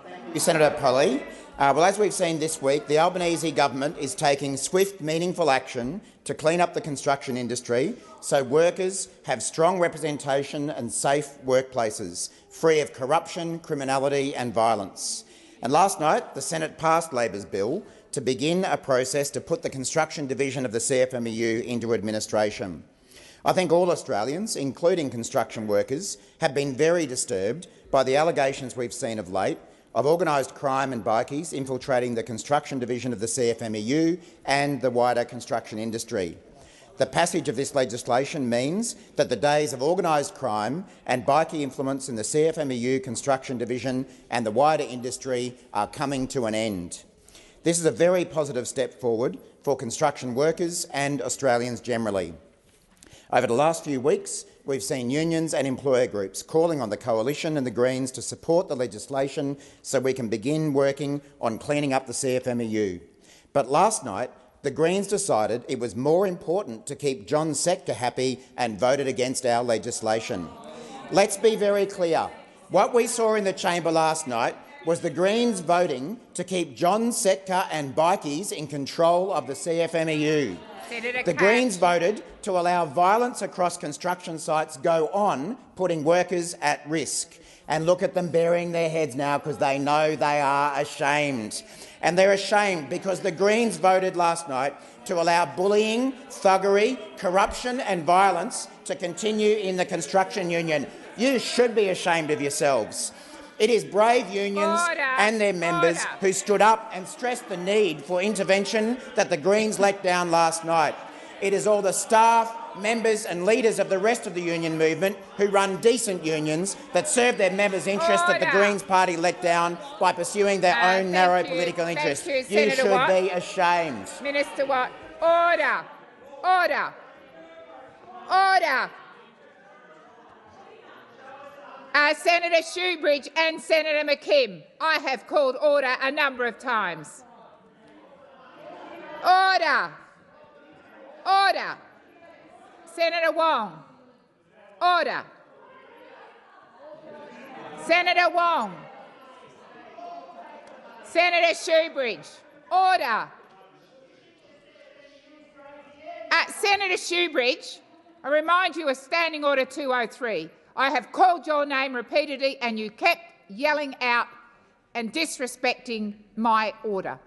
Thank you, Senator Polley. Well, as we've seen this week, the Albanese government is taking swift, meaningful action to clean up the construction industry so workers have strong representation and safe workplaces, free of corruption, criminality and violence. And last night, the Senate passed Labor's bill to begin a process to put the construction division of the CFMEU into administration. I think all Australians, including construction workers, have been very disturbed by the allegations we've seen of late of organised crime and bikies infiltrating the construction division of the CFMEU and the wider construction industry. The passage of this legislation means that the days of organised crime and bikie influence in the CFMEU construction division and the wider industry are coming to an end. This is a very positive step forward for construction workers and Australians generally. Over the last few weeks, we've seen unions and employer groups calling on the Coalition and the Greens to support the legislation so we can begin working on cleaning up the CFMEU. But last night, the Greens decided it was more important to keep John Sector happy and voted against our legislation. Let's be very clear. What we saw in the chamber last night was the Greens voting to keep John Sector and bikies in control of the CFMEU. The Greens voted to allow violence across construction sites go on, putting workers at risk. And look at them burying their heads now because they know they are ashamed. And they're ashamed because the Greens voted last night to allow bullying, thuggery, corruption and violence to continue in the construction union. You should be ashamed of yourselves. It is brave unions and their members who stood up and stressed the need for intervention that the Greens let down last night. It is all the staff, members and leaders of the rest of the union movement who run decent unions that serve their members' interests that the Greens party let down by pursuing their own narrow political interests. You should be ashamed. Minister Watt. Order. Order. Order. Senator Shoebridge and Senator McKim, I have called order a number of times. Order. Order. Senator Wong. Order. Senator Wong. Senator Shoebridge. Order. Senator Shoebridge, I remind you of Standing Order 203. I have called your name repeatedly and you kept yelling out and disrespecting my order.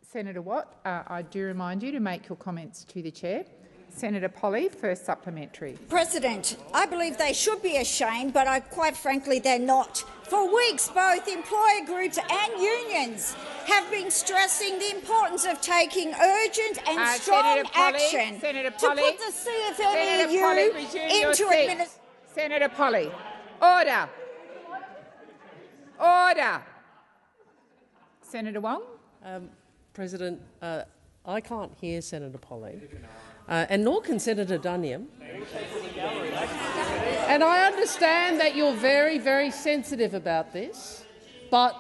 Senator Watt, I do remind you to make your comments to the chair. Senator Polley, first supplementary. President, I believe they should be ashamed, but quite frankly they're not. For weeks, both employer groups and unions have been stressing the importance of taking urgent and strong action to put the CFMEU into administration. Senator Polley, order. Order. Senator Wong. President, I can't hear Senator Polley, and nor can Senator Duniam. And I understand that you're very, very sensitive about this, but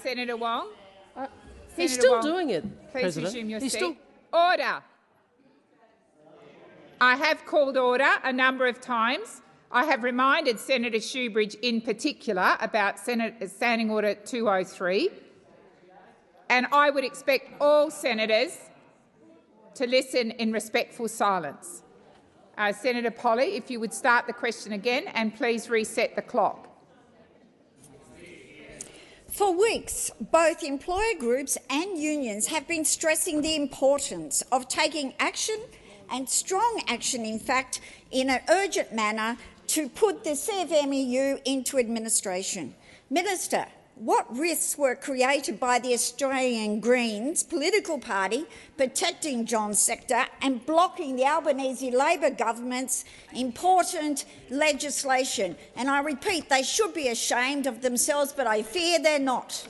Senator Wong. He's still doing it, Please President. resume your seat. Order. I have called order a number of times. I have reminded Senator Shoebridge in particular about Standing Order 203, and I would expect all senators to listen in respectful silence. Senator Polley, if you would start the question again and please reset the clock. For weeks, both employer groups and unions have been stressing the importance of taking action, and strong action in fact, in an urgent manner to put the CFMEU into administration. Minister, what risks were created by the Australian Greens political party protecting John Secker and blocking the Albanese Labor government's important legislation? And I repeat, they should be ashamed of themselves, but I fear they're not.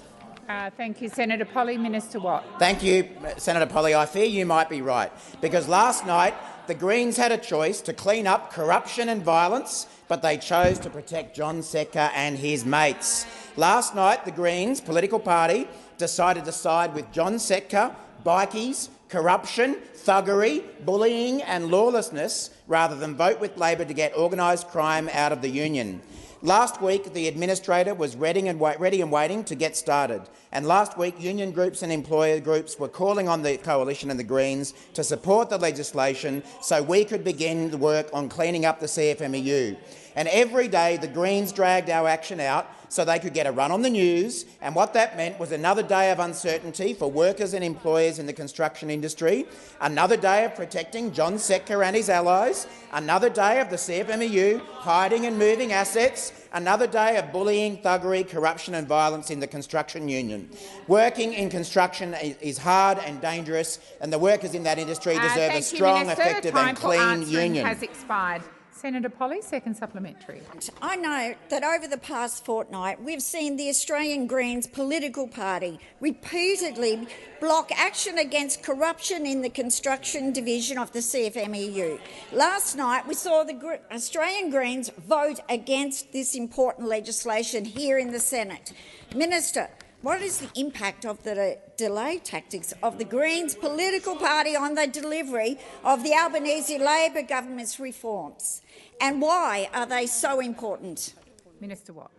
Thank you, Senator Polley. Minister Watt. Thank you, Senator Polley. I fear you might be right, because last night the Greens had a choice to clean up corruption and violence, but they chose to protect John Secker and his mates. Last night the Greens political party decided to side with John Secker, bikies, corruption, thuggery, bullying and lawlessness, rather than vote with Labor to get organised crime out of the union. Last week, the administrator was ready and waiting to get started. And last week, union groups and employer groups were calling on the Coalition and the Greens to support the legislation so we could begin the work on cleaning up the CFMEU. And every day, the Greens dragged our action out so they could get a run on the news, and what that meant was another day of uncertainty for workers and employers in the construction industry, another day of protecting John Secker and his allies, another day of the CFMEU hiding and moving assets, another day of bullying, thuggery, corruption and violence in the construction union. Working in construction is hard and dangerous, and the workers in that industry deserve a strong, effective and clean union. Has expired. Senator Polley, second supplementary. I know that over the past fortnight we've seen the Australian Greens political party repeatedly block action against corruption in the construction division of the CFMEU. Last night we saw the Australian Greens vote against this important legislation here in the Senate. Minister, what is the impact of the delay tactics of the Greens political party on the delivery of the Albanese Labor government's reforms? And why are they so important? Minister Watt.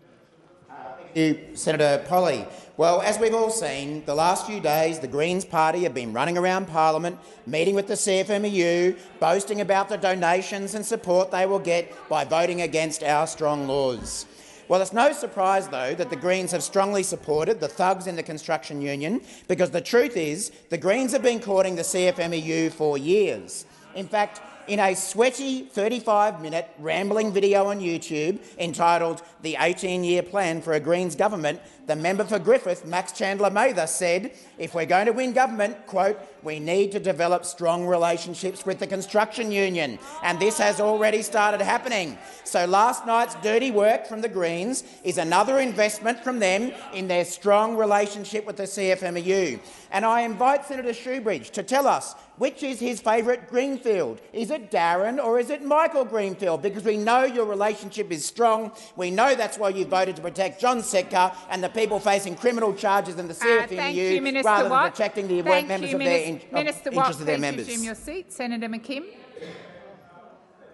Thank you, Senator Polley. Well, as we've all seen, the last few days the Greens party have been running around Parliament, meeting with the CFMEU, boasting about the donations and support they will get by voting against our strong laws. Well, it's no surprise, though, that the Greens have strongly supported the thugs in the construction union, because the truth is the Greens have been courting the CFMEU for years. In fact, in a sweaty 35-minute rambling video on YouTube entitled "The 18-Year Plan for a Greens Government," the member for Griffith, Max Chandler-Mather, said, "If we're going to win government, quote, we need to develop strong relationships with the construction union." And this has already started happening. So last night's dirty work from the Greens is another investment from them in their strong relationship with the CFMEU. And I invite Senator Shoebridge to tell us which is his favourite Greenfield. Is it Darren or is it Michael Greenfield? Because we know your relationship is strong. We know that's why you voted to protect John Secker and the people facing criminal charges in the CFMEU rather than protecting the members of their interests of their members. Resume your seat. Senator McKim.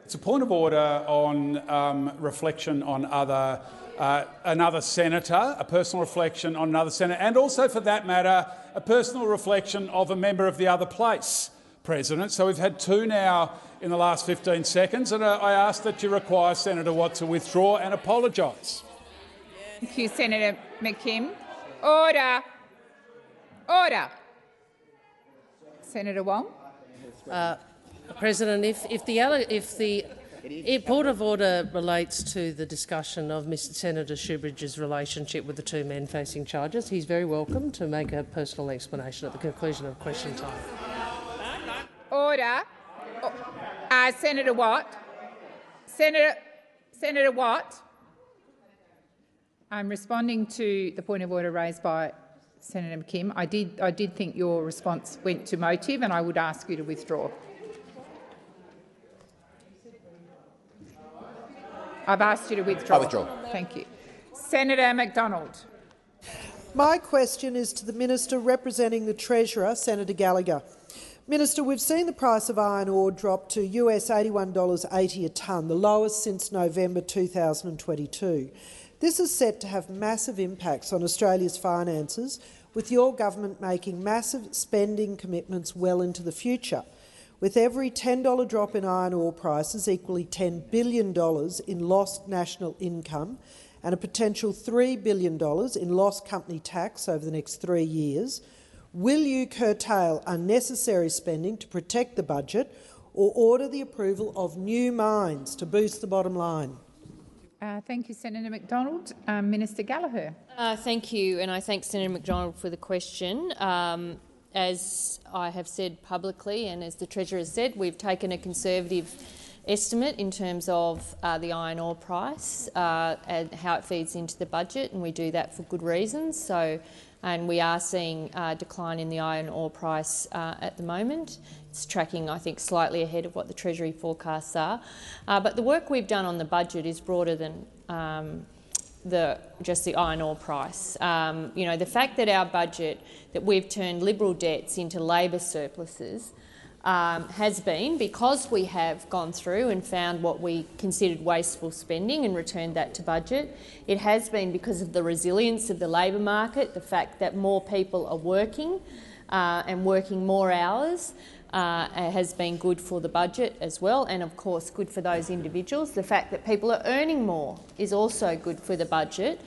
It's a point of order on reflection on another senator, a personal reflection on another senator, and also, for that matter, a personal reflection of a member of the other place, President. So we've had two now in the last 15 seconds, and I ask that you require Senator Watt to withdraw and apologise. Thank you, Senator McKim. Order. Order. Senator Wong. President, if the point of order relates to the discussion of Mr Senator Shoebridge's relationship with the two men facing charges, he's very welcome to make a personal explanation at the conclusion of question time. Order. Senator Watt. Senator Watt. I'm responding to the point of order raised by Senator McKim. I did think your response went to motive, and I would ask you to withdraw. I've asked you to withdraw. I withdraw. Thank you. Senator McDonald. My question is to the Minister representing the Treasurer, Senator Gallagher. Minister, we've seen the price of iron ore drop to US $81.80 a tonne, the lowest since November 2022. This is set to have massive impacts on Australia's finances, with your government making massive spending commitments well into the future. With every $10 drop in iron ore prices equally $10 billion in lost national income and a potential $3 billion in lost company tax over the next 3 years, will you curtail unnecessary spending to protect the budget or order the approval of new mines to boost the bottom line? Thank you, Senator McDonald. Minister Gallagher. Thank you, and I thank Senator McDonald for the question. As I have said publicly and as the Treasurer has said, we've taken a conservative estimate in terms of the iron ore price and how it feeds into the budget, and we do that for good reasons. And we are seeing a decline in the iron ore price at the moment. It's tracking, I think, slightly ahead of what the Treasury forecasts are. But the work we've done on the budget is broader than just the iron ore price. You know, the fact that our budget, that we've turned Liberal debts into Labor surpluses, has been because we have gone through and found what we considered wasteful spending and returned that to budget. It has been because of the resilience of the labour market, the fact that more people are working and working more hours has been good for the budget as well, and of course good for those individuals. The fact that people are earning more is also good for the budget.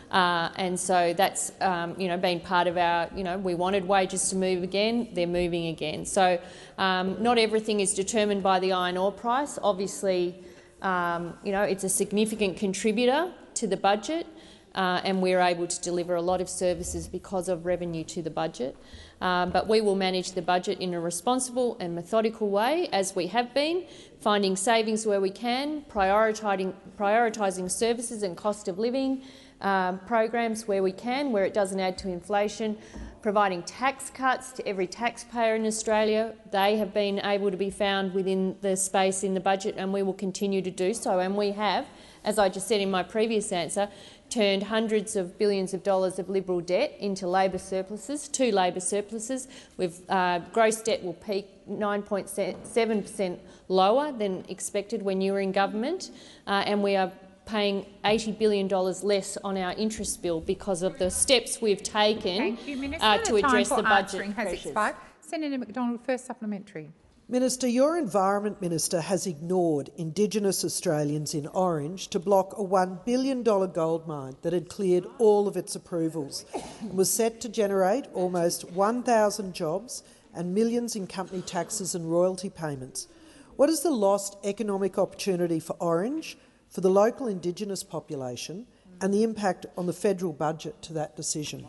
And so that's been part of our, we wanted wages to move again, they're moving again. So not everything is determined by the iron ore price. Obviously, it's a significant contributor to the budget and we're able to deliver a lot of services because of revenue to the budget. But we will manage the budget in a responsible and methodical way, as we have been, finding savings where we can, prioritising services and cost of living, programs where we can, where it doesn't add to inflation, providing tax cuts to every taxpayer in Australia. They have been able to be found within the space in the budget, and we will continue to do so. And we have, as I just said in my previous answer, turned hundreds of billions of dollars of Liberal debt into Labor surpluses, to Labor surpluses. Gross debt will peak 9.7% lower than expected when you were in government, and we are paying $80 billion less on our interest bill because of the steps we've taken to address the budget pressures. Senator McDonald, first supplementary. Minister, your Environment Minister has ignored Indigenous Australians in Orange to block a $1 billion gold mine that had cleared all of its approvals and was set to generate almost 1,000 jobs and millions in company taxes and royalty payments. What is the lost economic opportunity for Orange, for the local Indigenous population, and the impact on the federal budget to that decision?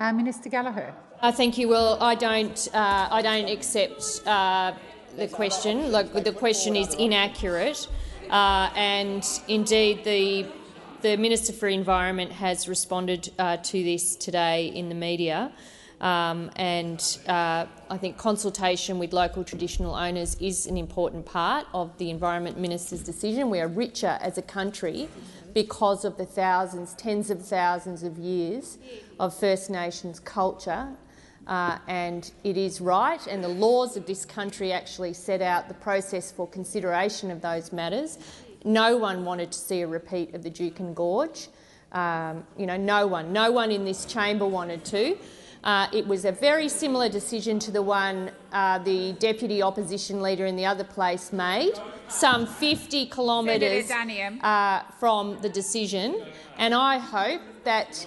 Minister Gallagher. Thank you. Well, I don't accept the question. The question is inaccurate, and indeed the Minister for Environment has responded to this today in the media. I think consultation with local traditional owners is an important part of the Environment Minister's decision. We are richer as a country because of the tens of thousands of years of First Nations culture. And it is right, and the laws of this country actually set out the process for consideration of those matters. No one wanted to see a repeat of the Juukan Gorge. No one in this chamber wanted to. It was a very similar decision to the one the Deputy Opposition Leader in the other place made, some 50 kilometres from the decision, and I hope that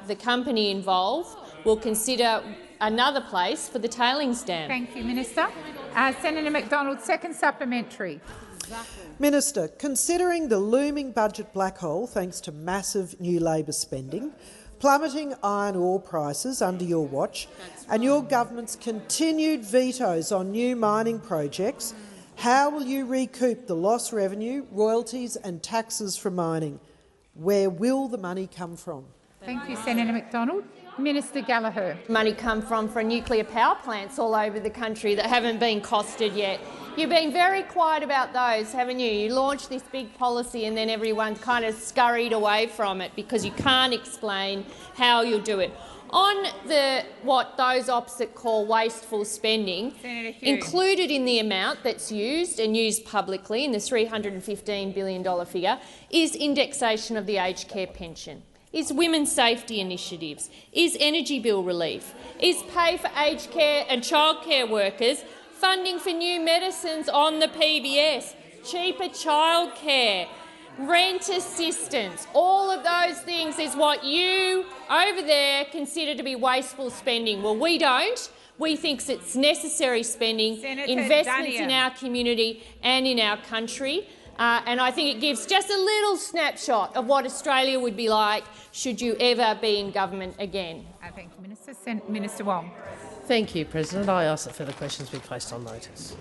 the company involved will consider another place for the tailings dam. Thank you, Minister. Senator McDonald, second supplementary. Minister, considering the looming budget black hole thanks to massive new Labor spending, plummeting iron ore prices under your watch, and your government's continued vetoes on new mining projects, how will you recoup the lost revenue, royalties and taxes from mining? Where will the money come from? Thank you, Senator McDonald. Minister Gallagher. Money come from for nuclear power plants all over the country that haven't been costed yet. You've been very quiet about those, haven't you? You launched this big policy and then everyone kind of scurried away from it because you can't explain how you'll do it. On what those opposite call wasteful spending, included in the amount that's used and used publicly in the $315 billion figure is indexation of the aged care pension, is women's safety initiatives, is energy bill relief, is pay for aged care and childcare workers, funding for new medicines on the PBS, cheaper childcare, rent assistance. All of those things is what you over there consider to be wasteful spending. Well, we don't. We think it's necessary spending, investments in our community and in our country. and I think it gives just a little snapshot of what Australia would be like should you ever be in government again. Thank you, Minister. Minister Wong. Thank you, President. I ask that further questions be placed on notice.